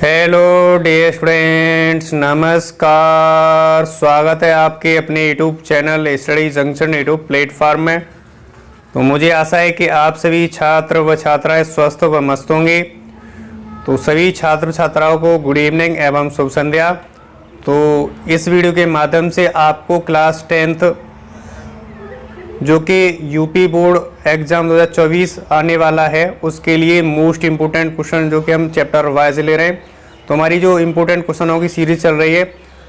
Hello dear students, नमस्कार। स्वागत है आपके अपने YouTube channel study junction YouTube platform में। तो मुझे आशा है कि आप सभी छात्र व छात्राएं स्वस्थ व मस्त होंगे। तो सभी छात्र छात्राओं को गुड इवनिंग एवं शुभ संध्या। तो इस वीडियो के माध्यम से आपको क्लास 10th जो कि यूपी बोर्ड एग्ज़ाम 2024 आने वाला है उसके लिए मोस्ट इम्पोर्टेंट क्वेश्चन जो कि हम चैप्टर वाइज ले रहे हैं। तो हमारी जो इम्पोर्टेंट क्वेश्चनों की सीरीज़ चल रही है,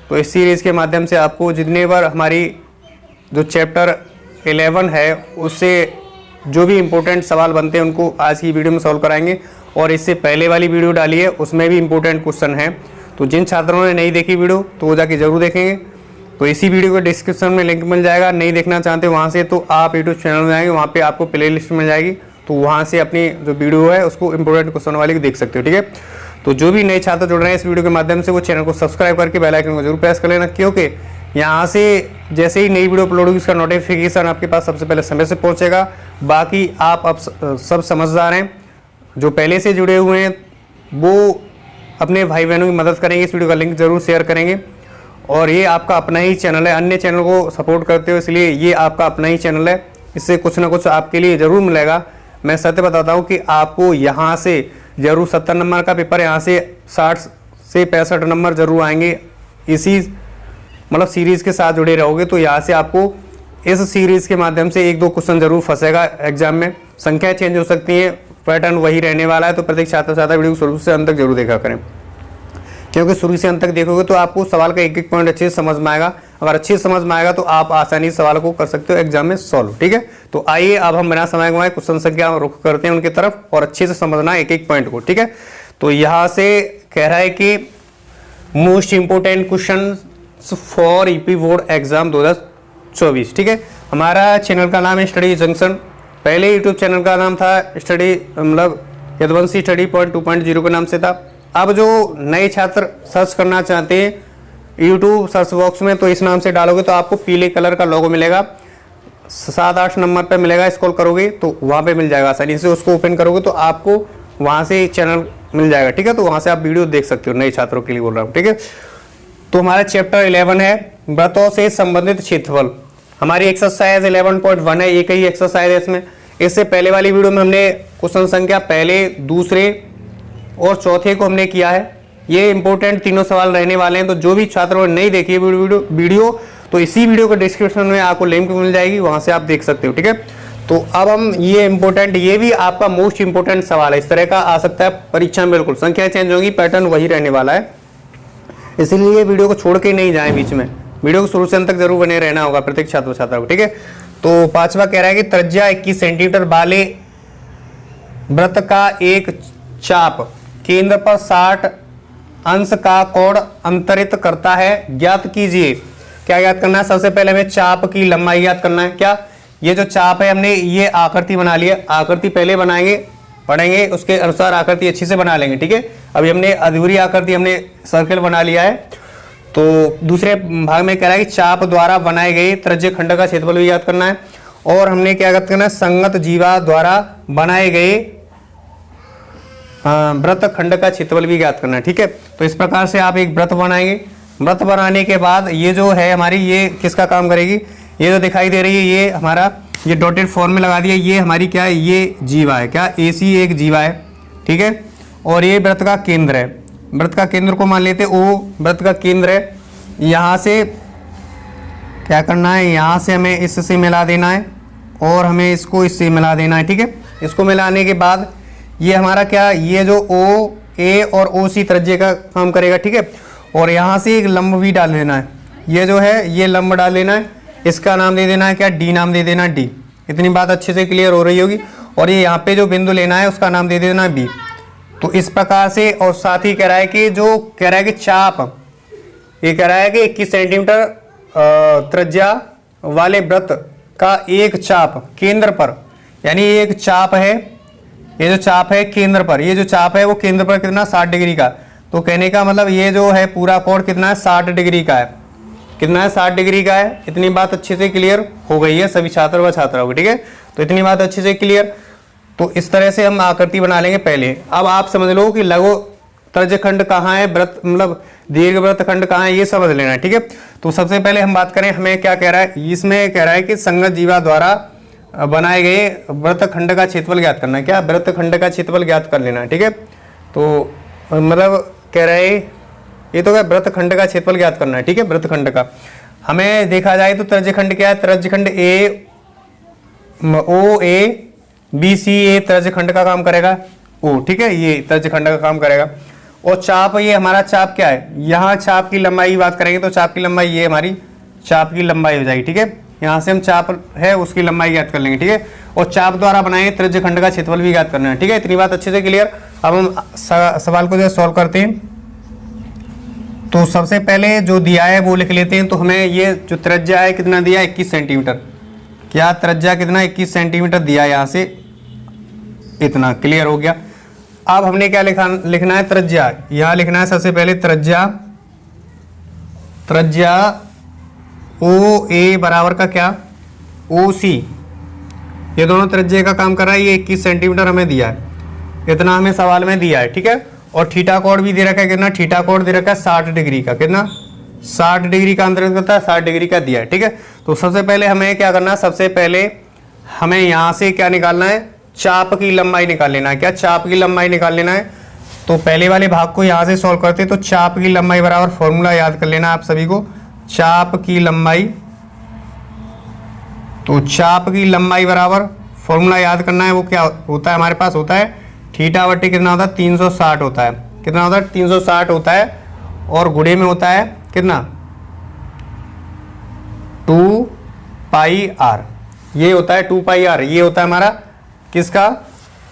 तो इस सीरीज़ के माध्यम से आपको जितने बार हमारी जो चैप्टर 11 है उससे जो भी इम्पोर्टेंट सवाल बनते हैं उनको आज की वीडियो में सॉल्व कराएंगे। और इससे पहले वाली वीडियो डाली है उसमें भी इम्पोर्टेंट क्वेश्चन है। तो जिन छात्रों ने नहीं देखी वीडियो तो वो जाके ज़रूर देखेंगे। तो इसी वीडियो के डिस्क्रिप्शन में लिंक मिल जाएगा, नहीं देखना चाहते वहाँ से तो आप यूट्यूब चैनल में आएंगे, वहाँ पे आपको प्ले लिस्ट मिल जाएगी। तो वहाँ से अपनी जो वीडियो है उसको इंपॉर्टेंट क्वेश्चन वाली देख सकते हो, ठीक है। तो जो भी नए छात्र जुड़ रहे हैं इस वीडियो के माध्यम से वो चैनल को सब्सक्राइब करके बेल आइकन को जरूर प्रेस कर लेना, क्योंकि यहाँ से जैसे ही नई वीडियो अपलोड होगी उसका नोटिफिकेशन आपके पास सबसे पहले समय से पहुँचेगा। बाकी आप अब सब समझदार हैं, जो पहले से जुड़े हुए हैं वो अपने भाई बहनों की मदद करेंगे, इस वीडियो का लिंक जरूर शेयर करेंगे। और ये आपका अपना ही चैनल है, अन्य चैनल को सपोर्ट करते हो इसलिए ये आपका अपना ही चैनल है, इससे कुछ ना कुछ आपके लिए ज़रूर मिलेगा। मैं सत्य बताता हूँ कि आपको यहाँ से ज़रूर 70 नंबर का पेपर, यहाँ से 60 से 65 नंबर ज़रूर आएंगे। इसी मतलब सीरीज़ के साथ जुड़े रहोगे तो यहाँ से आपको इस सीरीज़ के माध्यम से 1-2 क्वेश्चन ज़रूर फंसेगा एग्जाम में। संख्या चेंज हो सकती है, पैटर्न वही रहने वाला है। तो प्रत्येक छात्र छात्रा वीडियो को शुरू से अंत तक जरूर देखा करें, क्योंकि शुरू से अंत तक देखोगे तो आपको सवाल का एक एक पॉइंट अच्छे से समझ में आएगा। अगर अच्छे से समझ में आएगा तो आप आसानी से सवाल को कर सकते हो एग्जाम में सॉल्व, ठीक है। तो आइए अब हम बिना समय गंवाए क्वेश्चन संख्या रुख करते हैं उनकी तरफ और अच्छे से समझना एक एक पॉइंट को, ठीक है। तो यहाँ से कह रहा है कि most important question for UP board exam 2024, ठीक है। हमारा चैनल का नाम है स्टडी जंक्शन। पहले यूट्यूब चैनल का नाम था स्टडी मतलब यदुवंशी स्टडी पॉइंट 2.0 के नाम से था। अब जो नए छात्र सर्च करना चाहते हैं यूट्यूब सर्च बॉक्स में तो इस नाम से डालोगे तो आपको पीले कलर का लोगो मिलेगा, 7-8 नंबर पे मिलेगा। स्क्रॉल करोगे तो वहाँ पे मिल जाएगा, आसानी से उसको ओपन करोगे तो आपको वहाँ से चैनल मिल जाएगा, ठीक है। तो वहाँ से आप वीडियो देख सकते हो, नए छात्रों के लिए बोल रहा हूँ, ठीक है। तो हमारा चैप्टर 11 है व्रतों से संबंधित क्षेत्रफल। हमारी एक्सरसाइज 11.1 है, एक ही एक्सरसाइज है इसमें। इससे पहले वाली वीडियो में हमने क्वेश्चन संख्या पहले, दूसरे और चौथे को हमने किया है। ये इंपॉर्टेंट तीनों सवाल रहने वाले हैं। तो जो भी छात्रों ने नहीं देखी वीडियो तो इसी वीडियो के डिस्क्रिप्शन में आपको लिंक मिल जाएगी, वहां से आप देख सकते हो, ठीक है। तो अब हम ये इंपॉर्टेंट, ये भी आपका मोस्ट इंपॉर्टेंट सवाल है, इस तरह का आ सकता है परीक्षा में। बिल्कुल संख्या चेंज होगी, पैटर्न वही रहने वाला है, इसलिए वीडियो को छोड़ के नहीं जाए बीच में, वीडियो को शुरू से अंत तक जरूर बने रहना होगा प्रत्येक छात्र छात्रा को, ठीक है। तो पांचवा कह रहा है कि त्रिज्या 21 सेंटीमीटर वाले वृत्त का एक चाप केंद्र पर 60 अंश का कोण अंतरित करता है, ज्ञात कीजिए। क्या ज्ञात करना है? सबसे पहले हमें चाप की लंबाई ज्ञात करना है। क्या ये जो चाप है हमने ये आकृति बना लिया, आकृति पहले बनाएंगे, पढ़ेंगे उसके अनुसार आकृति अच्छी से बना लेंगे, ठीक है। अभी हमने अधूरी आकृति, हमने सर्कल बना लिया है। तो दूसरे भाग में कह रहा है कि चाप द्वारा बनाए गए त्रिज्य खंड का क्षेत्रफल भी याद करना है। और हमने क्या याद करना है? संगत जीवा द्वारा बनाए गए व्रत खंड का क्षेत्रफल भी ज्ञात करना है, ठीक है। तो इस प्रकार से आप एक व्रत बनाएंगे। व्रत बनाने के बाद ये जो है हमारी, ये किसका काम करेगी? ये जो दिखाई दे रही है ये हमारा, ये डॉटेड फॉर्म में लगा दिया, ये हमारी क्या है? ये जीवा है, क्या AC एक जीवा है, ठीक है। और ये व्रत का केंद्र है, व्रत का केंद्र को मान लेते O व्रत का केंद्र है। यहाँ से क्या करना है? यहाँ से हमें इससे मिला देना है और हमें इसको इससे मिला देना है, ठीक है। इसको मिलाने के बाद ये हमारा क्या, ये जो OA और OC त्रिज्या का काम करेगा, ठीक है। और यहाँ से एक लंब भी डाल देना है, ये जो है ये लंब डाल देना है, इसका नाम दे देना है क्या? D नाम दे देना है, D। इतनी बात अच्छे से क्लियर हो रही होगी। और ये यहाँ पे जो बिंदु लेना है उसका नाम दे देना है B। तो इस प्रकार से, और साथ ही कह रहा है कि जो कह रहा है कि चाप, ये कह रहा है कि 21 सेंटीमीटर त्रिज्या वाले वृत्त का एक चाप केंद्र पर, यानी एक चाप है, ये जो चाप है केंद्र पर, ये जो चाप है वो केंद्र पर कितना? 60 डिग्री का। तो कहने का मतलब ये जो है पूरा कोण कितना है? 60 डिग्री का है। कितना है? 60 डिग्री का है। इतनी बात अच्छे से क्लियर हो गई है सभी छात्र व छात्राओं को, ठीक है। तो इतनी बात अच्छे से क्लियर। तो इस तरह से हम आकृति बना लेंगे पहले। अब आप समझ लो कि लघु तर्जखंड कहाँ है, वृत्त मतलब दीर्घ वृत्तखंड कहाँ है, ये समझ लेना है। ठीक है, तो सबसे पहले हम बात करें, हमें क्या कह रहा है, इसमें कह रहा है कि संगत जीवा द्वारा बनाए गए वृत्तखंड का क्षेत्रफल ज्ञात करना है। क्या, वृत्तखंड का क्षेत्रफल ज्ञात कर लेना है। ठीक है, तो मतलब कह रहे हैं ये तो क्या, वृत्तखंड का क्षेत्रफल ज्ञात करना है। ठीक है, वृत्तखंड का हमें देखा जाए तो तर्जखंड क्या है, तर्जखंड ओ ए बी सी ए तर्जखंड का काम करेगा ओ। ठीक है, ये तर्जखंड का काम करेगा। और चाप, ये हमारा चाप क्या है, यहाँ चाप की लंबाई की बात करेंगे तो चाप की लंबाई ये हमारी चाप की लंबाई हो जाएगी। ठीक है, यहाँ से हम चाप है उसकी लंबाई ज्ञात कर लेंगे। ठीक है, और चाप द्वारा बनाए तर्जखंड का क्षेत्रफल भी ज्ञात करना है। ठीक है, इतनी बात अच्छे से क्लियर। अब हम सवाल को जो सॉल्व करते हैं, तो सबसे पहले जो दिया है वो लिख लेते हैं। तो हमें ये जो त्रिज्या है कितना दिया है, 21 सेंटीमीटर। क्या त्रिज्या कितना, 21 सेंटीमीटर दिया है, यहाँ से इतना क्लियर हो गया। अब हमने क्या लिखना है, त्रिज्या यहाँ लिखना है। सबसे पहले त्रिज्या ओ ए बराबर का क्या, ओ सी, ये दोनों त्रिज्या का काम कर रहा है। ये 21 सेंटीमीटर हमें दिया है, इतना हमें सवाल में दिया है। ठीक है, और थीटा कोण भी दे रखा है, कितना थीटा कोण दे रखा है 60 डिग्री का, कितना 60 डिग्री का अंतर्गत करता है, 60 डिग्री का दिया है। ठीक है, तो सबसे पहले हमें क्या करना है, सबसे पहले हमें यहाँ से क्या निकालना है, चाप की लंबाई निकाल लेना है। क्या, चाप की लंबाई निकाल लेना है। तो पहले वाले भाग को यहाँ से सॉल्व करते हैं, तो चाप की लंबाई बराबर फॉर्मूला याद कर लेना आप सभी को, चाप की लंबाई। तो चाप की लंबाई बराबर फॉर्मूला याद करना है, वो क्या होता है हमारे पास, होता है थीटा बट्टे कितना होता है, 360 होता है। कितना होता है, 360 होता है। और गुणे में होता है कितना, 2 पाई आर, ये होता है 2 पाई आर, ये होता है हमारा किसका,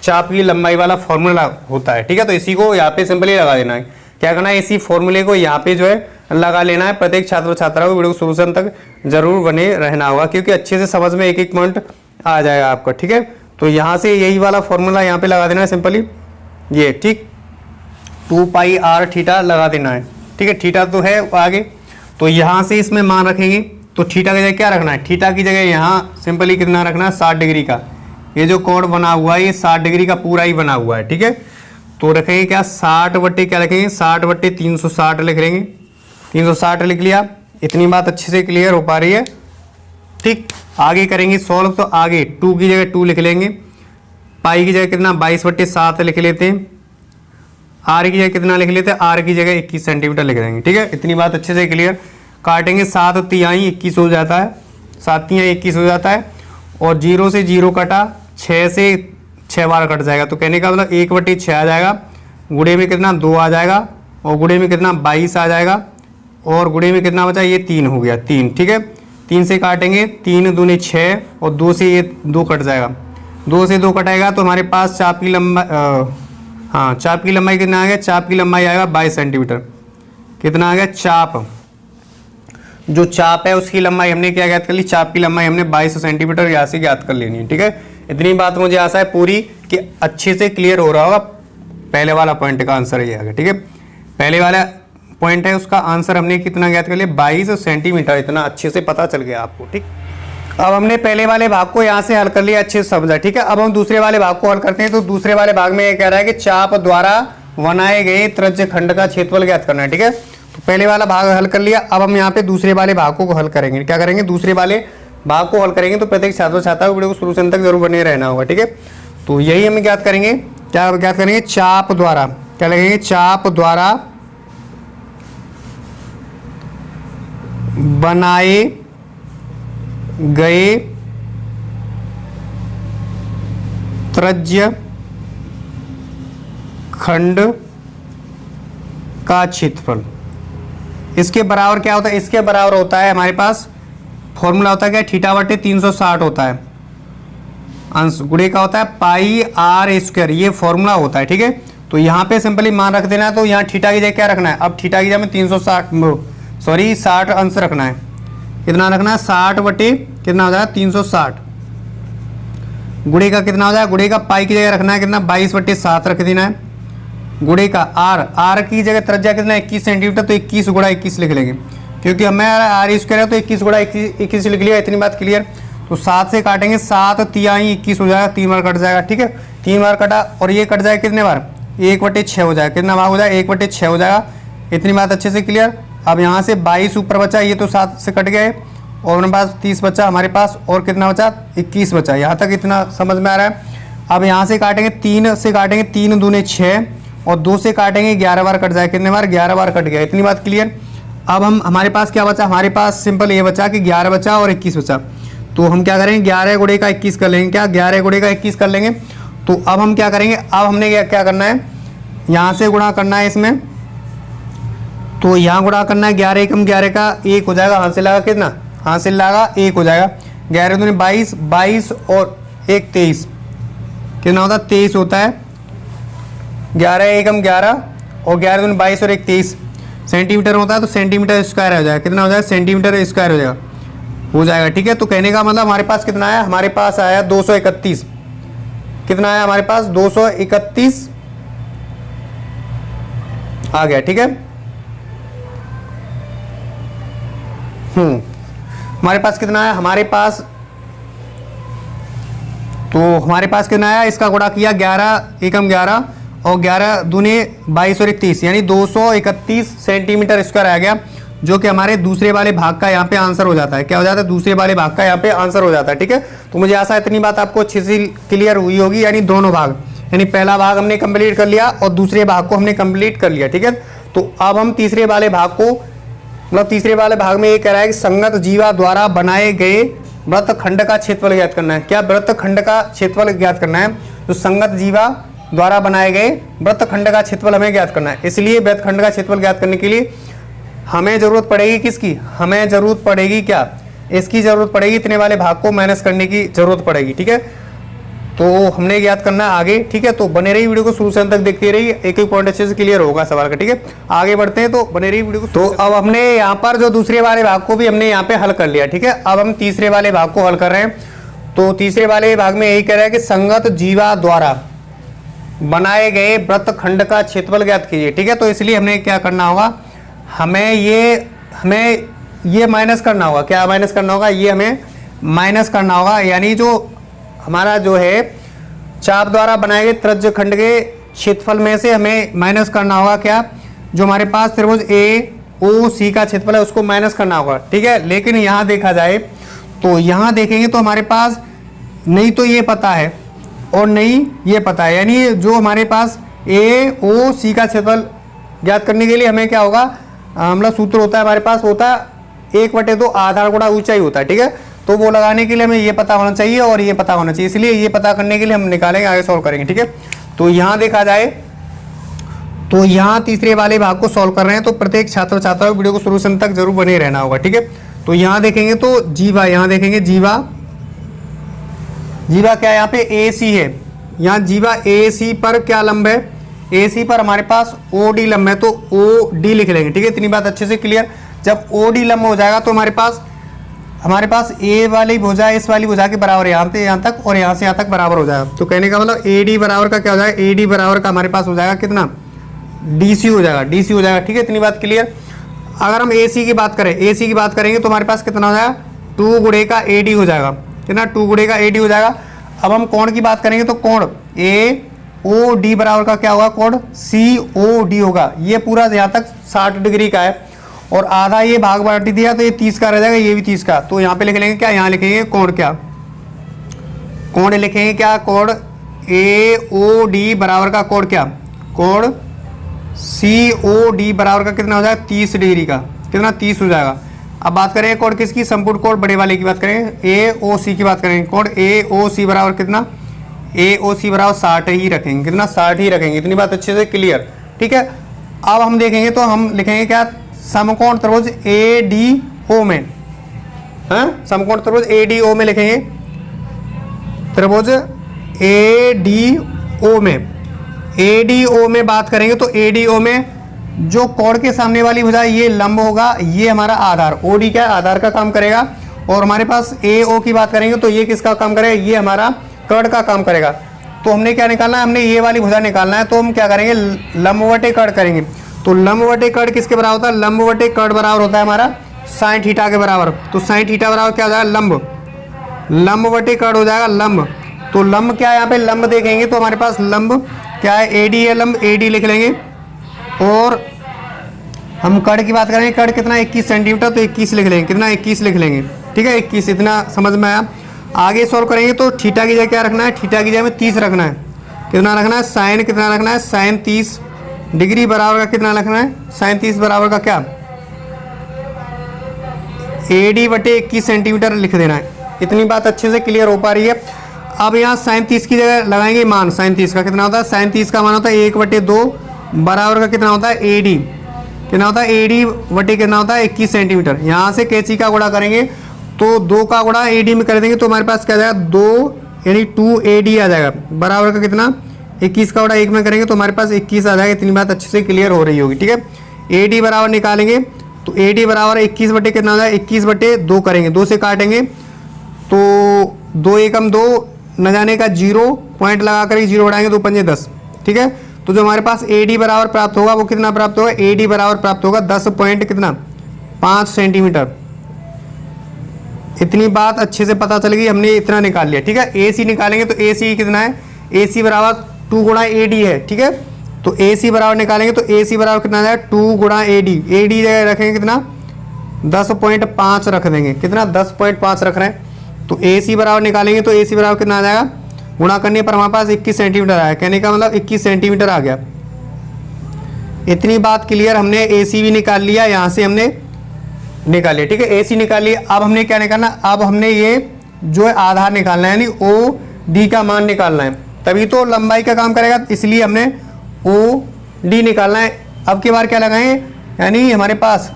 चाप की लंबाई वाला फॉर्मूला होता है। ठीक है, तो इसी को यहाँ पे सिंपली लगा देना है। क्या करना है, इसी फॉर्मूले को यहाँ पे जो है लगा लेना है। प्रत्येक छात्र छात्रा को वीडियो को शुरू से अंत तक जरूर बने रहना होगा, क्योंकि अच्छे से समझ में एक एक पॉइंट आ जाएगा आपका। ठीक है, तो यहाँ से यही वाला फॉर्मूला यहाँ पे लगा देना है सिंपली, ये ठीक 2 पाई आर थीटा लगा देना है। ठीक है, थीटा तो है आगे, तो यहाँ से इसमें मान रखेंगे। तो थीटा की जगह क्या रखना है, थीटा की जगह यहाँ सिंपली कितना रखना है, 60 डिग्री का। ये जो कोण बना हुआ है ये 60 डिग्री का पूरा ही बना हुआ है। ठीक है, तो रखेंगे क्या, 60 बट्टे क्या रखेंगे, 60 बट्टे 360 लिख लेंगे। 360 लिख लिया, इतनी बात अच्छे से क्लियर हो पा रही है। ठीक, आगे करेंगे सॉल्व, तो आगे 2 की जगह 2 लिख लेंगे, पाई की जगह कितना 22/7 लिख लेते हैं, आर की जगह कितना लिख लेते हैं, आर की जगह 21 सेंटीमीटर लिख देंगे। ठीक है, इतनी बात अच्छे से क्लियर। काटेंगे 7 तिहाई 21 हो जाता है, 7 तिहाई 21 हो जाता है। और 0 से 0 कटा, 6 से 6 बार कट जाएगा, तो कहने का मतलब 1/6 आ जाएगा। गुणे में कितना 2 आ जाएगा, और गुणे में कितना 22 आ जाएगा, और गुणे में कितना बचा, ये 3 हो गया, 3। ठीक है, 3 से काटेंगे, 3 दूनी 6, और 2 से ये 2 कट जाएगा, 2 से 2 कटाएगा तो हमारे पास चाप की लंबाई, हाँ चाप की लंबाई कितना आ गया, चाप की लंबाई आएगा 22 सेंटीमीटर। कितना आ गया, चाप जो चाप है उसकी लंबाई हमने क्या ज्ञात कर ली, चाप की लंबाई हमने 22 सेंटीमीटर यहाँ से ज्ञात कर लेनी है। ठीक है, इतनी बात मुझे आशा है पूरी कि अच्छे से क्लियर हो रहा होगा। पहले वाला पॉइंट का आंसर ये आ गया। ठीक है, पहले वाला पॉइंट है उसका आंसर हमने कितना ज्ञात कर लिया, 22 सेंटीमीटर, इतना अच्छे से पता चल गया आपको। ठीक, अब हमने पहले वाले भाग को यहाँ से हल कर लिया, अच्छे से समझा। ठीक है, अब हम दूसरे वाले भाग को हल करते हैं। तो दूसरे वाले भाग में ये कह रहा है कि चाप द्वारा बनाए गए त्रिज्यखंड का क्षेत्रफल ज्ञात करना है। ठीक है, तो पहले वाला भाग हल कर लिया। अब हम यहाँ पे दूसरे वाले भाग को हल करेंगे। क्या करेंगे, दूसरे वाले भाग को हल करेंगे। तो प्रत्येक छात्र छात्रा को वीडियो को शुरू से अंत तक जरूर बने रहना होगा। ठीक है, तो यही हम ज्ञात करेंगे। क्या ज्ञात करेंगे, चाप द्वारा, क्या लगेंगे, चाप द्वारा बनाए गए त्रिज्य खंड का क्षेत्रफल, इसके बराबर क्या होता है, इसके बराबर होता है हमारे पास फॉर्मूला होता है क्या, थीटा बटे 360 होता है, अंश गुणे का होता है पाई आर स्क्वायर, ये फॉर्मूला होता है। ठीक है, तो यहाँ पे सिंपली मान रख देना है। तो यहाँ थीटा की जगह क्या रखना है, अब थीटा की जगह में 60 अंश रखना है। कितना रखना है, 60 बटे कितना हो जाएगा 360, गुणे का कितना हो जाएगा, गुणे का पाई की जगह रखना है कितना 22/7 रख देना है। गुणे का आर की जगह त्रिज्या कितना 21 सेंटीमीटर, तो 21 गुणा 21 लिख लेंगे, क्योंकि हमें आर स्क्वायर है तो 21 गुणा 21 लिख लिया। इतनी बात क्लियर। तो 7 से काटेंगे, 7 तिहाई 21 हो जाएगा, 3 बार कट जाएगा। ठीक है, 3 बार कटा और ये कट जाएगा कितने बार, 1/6 हो जाएगा। कितना भाग हो जाएगा? 1/6 हो जाएगा। इतनी बात अच्छे से क्लियर। अब यहाँ से 22 ऊपर बचा, ये तो 7 से कट गए और हमारे पास 30 बचा हमारे पास, और कितना बचा? 21 बचा। यहाँ तक इतना समझ में आ रहा है। अब यहाँ से काटेंगे, 3 से काटेंगे, 3 दूने 6 और 2 से काटेंगे 11 बार कट जाए। कितने बार? 11 बार कट गया। इतनी बात क्लियर। अब हम हमारे पास क्या बचा? हमारे पास सिंपल ये बचा कि 11 बचा और 21 बचा। तो हम क्या करेंगे? 11 गुणे का 21 कर लेंगे। क्या? 11 गुणे का 21 कर लेंगे। तो अब हम क्या करेंगे? अब हमने क्या करना है? यहाँ से गुणा करना है इसमें, तो यहाँ गुणा करना है। 11 एकम 11 का 1 हो जाएगा। हासिल लगा कितना? हासिल लगा 1 हो जाएगा। 11 दूनी 22, 22 और 1 23, कितना होता है? 23 होता है। 11 एकम 11 और 11 दूनी 22 और 1 23 सेंटीमीटर होता है, तो सेंटीमीटर स्क्वायर हो जाएगा। कितना हो जाएगा? सेंटीमीटर स्क्वायर हो जाएगा। ठीक है। तो कहने का मतलब हमारे पास कितना आया? हमारे पास आया 231। कितना आया हमारे पास? 231 आ गया। ठीक है। हमारे पास कितना आया? हमारे पास कितना आया? इसका गुणा किया 11 एकम 11 और 11 दूने 22 और 31, यानी 231 सेंटीमीटर स्क्वायर आ गया, जो कि हमारे दूसरे वाले भाग का यहाँ पे आंसर हो जाता है। क्या हो जाता है? दूसरे वाले भाग का यहाँ पे आंसर हो जाता है। ठीक है। तो मुझे आशा है इतनी बात आपको अच्छी से क्लियर हुई होगी। यानी दोनों भाग, यानी पहला भाग हमने कंप्लीट कर लिया और दूसरे भाग को हमने कंप्लीट कर लिया। ठीक है। तो अब हम तीसरे वाले भाग को, मतलब तीसरे वाले भाग में ये कह रहा है कि संगत जीवा द्वारा बनाए गए वृत्तखंड का क्षेत्रफल ज्ञात करना है। क्या? वृत्तखंड का क्षेत्रफल ज्ञात करना है। तो संगत जीवा द्वारा बनाए गए वृत्तखंड का क्षेत्रफल हमें ज्ञात करना है। इसलिए वृत्तखंड का क्षेत्रफल ज्ञात करने के लिए हमें जरूरत पड़ेगी किसकी? हमें जरूरत पड़ेगी क्या? इसकी जरूरत पड़ेगी, इतने वाले भाग को माइनस करने की जरूरत पड़ेगी। ठीक है। तो हमने ज्ञात करना है आगे। ठीक है। तो बने रही वीडियो को शुरू से अंत तक देखते रहिए, एक एक पॉइंट अच्छे से क्लियर होगा सवाल का। ठीक है। आगे बढ़ते हैं, तो बने रही वीडियो को। तो अब हमने यहाँ पर जो दूसरे वाले भाग को भी हमने यहाँ पे हल कर लिया। ठीक है। अब हम तीसरे वाले भाग को हल कर रहे हैं। तो तीसरे वाले भाग में यही कह रहा है कि संगत जीवा द्वारा बनाए गए वृत्तखंड का क्षेत्रफल ज्ञात कीजिए। ठीक है। तो इसलिए हमें क्या करना होगा? हमें ये माइनस करना होगा। क्या माइनस करना होगा? ये हमें माइनस करना होगा। यानी जो हमारा जो है चाप द्वारा बनाए गए त्रिज्य खंड के क्षेत्रफल में से हमें माइनस करना होगा। क्या? जो हमारे पास त्रिभुज AOC का क्षेत्रफल है उसको माइनस करना होगा। ठीक है। लेकिन यहाँ देखा जाए तो यहाँ देखेंगे तो हमारे पास नहीं तो ये पता है और नहीं ये पता है, यानी जो हमारे पास AOC का क्षेत्रफल ज्ञात करने के लिए हमें क्या होगा? मतलब सूत्र होता है हमारे पास, होता है 1/2 आधार गुणा ऊंचाई होता है। ठीक है। तो वो लगाने के लिए हमें ये पता होना चाहिए और ये पता होना चाहिए, इसलिए ये पता करने के लिए हम निकालेंगे, आगे सॉल्व करेंगे। ठीक है। तो यहाँ देखा जाए तो यहाँ तीसरे वाले भाग को सॉल्व कर रहे हैं, तो प्रत्येक छात्र छात्रा वीडियो को शुरू से अंत तक जरूर बने रहना होगा। ठीक है। तो यहाँ देखेंगे तो जीवा, यहाँ देखेंगे जीवा क्या यहाँ पे AC है। यहाँ जीवा AC पर क्या लंब है? AC पर हमारे पास OD लंब है, तो OD लिख लेंगे। ठीक है। इतनी बात अच्छे से क्लियर। जब OD लंब हो जाएगा तो हमारे पास A वाली भुजा इस वाली भुजा के बराबर, यहाँ से यहाँ तक और यहाँ से यहाँ तक बराबर हो जाएगा। तो कहने का मतलब AD बराबर का क्या हो जाएगा? AD बराबर का हमारे पास हो जाएगा कितना? DC हो जाएगा। DC हो जाएगा। ठीक है। इतनी बात क्लियर। अगर हम AC की बात करेंगे तो हमारे पास कितना हो जाएगा? 2 गुणे का AD हो जाएगा। कितना? 2 गुणे का AD हो जाएगा। अब हम कोण की बात करेंगे तो कोण AOD बराबर का क्या होगा? कोण COD होगा। ये पूरा यहाँ तक 60 डिग्री का है और आधा ये भाग बांट दिया तो ये 30 का रह जाएगा, ये भी 30 का। तो यहाँ पे लिख लेंगे क्या? यहाँ लिखेंगे कोण। क्या? कोण लिखेंगे क्या? कोण AOD बराबर का कोण क्या? कोण COD बराबर का कितना हो जाएगा? 30 डिग्री का। कितना? 30 हो जाएगा। अब बात करें कोण किसकी? संपूर्ण कोण बड़े वाले की बात करें, AOC की बात करेंगे। कोण AOC बराबर कितना? AOC बराबर 60 ही रखेंगे। कितना? 60 ही रखेंगे। इतनी बात अच्छे से क्लियर। ठीक है। अब हम देखेंगे तो हम लिखेंगे क्या? समकोण त्रिभुज ADO में, समकोण त्रिभुज ADO में लिखेंगे। त्रिभुज ADO में बात करेंगे तो ADO में जो कोण के सामने वाली भुजा ये लंब होगा, ये हमारा आधार, OD क्या? आधार का काम करेगा। और हमारे पास AO की बात करेंगे तो ये किसका काम करेगा? ये हमारा कर्ण का काम करेगा। तो हमने क्या निकालना है? हमने ये वाली भुजा निकालना है। तो हम क्या करेंगे? लंबवटे कर्ण करेंगे। तो लंबवटे कर्ण किसके बराबर होता है? लंबवटे कर्ण बराबर होता है हमारा sin थीटा के बराबर। तो sin थीटा बराबर क्या हो जाएगा? लंबवटे कर्ण हो जाएगा लंब। तो लंब क्या है? यहाँ पे लंब देखेंगे तो हमारे पास लंब क्या है, एडी है, लंब एडी लिख लेंगे। और हम कड़ की बात करेंगे, कड़ कितना 21 सेंटीमीटर, तो 21 लिख लेंगे। कितना 21 लिख लेंगे, ठीक है 21, इतना समझ में आया। आगे सॉल्व करेंगे तो थीटा की जगह क्या रखना है, थीटा की जगह में 30 रखना है। कितना रखना है, साइन कितना रखना है, साइन 30 डिग्री बराबर का कितना रखना है, साइन 30 बराबर का क्या, एडी बटे 21 सेंटीमीटर लिख देना है। इतनी बात अच्छे से क्लियर हो पा रही है। अब यहाँ साइन 30 की जगह लगाएंगे मान, साइन 30 का कितना होता है, साइन 30 का मान होता है 1/2 बराबर का कितना होता है, एडी कितना होता है, एडी बटे कितना होता है 21 सेंटीमीटर। यहाँ से कैंची का गुणा करेंगे तो 2 का गुणा एडी में कर देंगे तो हमारे पास क्या आ जाएगा, 2 यानी 2 एडी आ जाएगा बराबर का कितना, 21 का गुणा 1 में करेंगे तो हमारे पास 21 आ जाएगा। इतनी बात अच्छे से क्लियर हो रही होगी, ठीक है। एडी बराबर निकालेंगे तो एडी बराबर 21 बटे कितना आ जाएगा, 21 बटे 2 करेंगे, 2 से काटेंगे तो 2 एकम 2 न जाने का 0 पॉइंट लगा कर 0 बढ़ाएंगे 2 पंजे 10, ठीक है। तो जो हमारे पास एडी बराबर प्राप्त होगा वो कितना प्राप्त होगा, एडी बराबर प्राप्त होगा 10 पॉइंट कितना 5 सेंटीमीटर। इतनी बात अच्छे से पता चल गई, हमने इतना निकाल लिया, ठीक है। एसी निकालेंगे तो एसी कितना है, एसी बराबर 2 गुणा एडी है, ठीक है। तो एसी बराबर निकालेंगे तो एसी बराबर कितना आ जाएगा, 2 गुणा एडी, एडी जगह रखेंगे कितना 10.5 रख देंगे, कितना 10.5 रख रहे हैं। तो एसी बराबर निकालेंगे तो एसी बराबर कितना आ जाएगा, गुणा करने पर हमारे पास 21 सेंटीमीटर आया, कहने का मतलब 21 सेंटीमीटर आ गया। इतनी बात क्लियर, हमने एसी भी निकाल लिया, यहाँ से हमने निकाल लिया, ठीक है। एसी निकाल लिया। अब हमने क्या निकालना, अब हमने ये जो है आधार निकालना है, यानी ओ डी का मान निकालना है, तभी तो लंबाई का काम करेगा, इसलिए हमने ओ डी निकालना है। अब की बार क्या लगाएंगे, यानी हमारे पास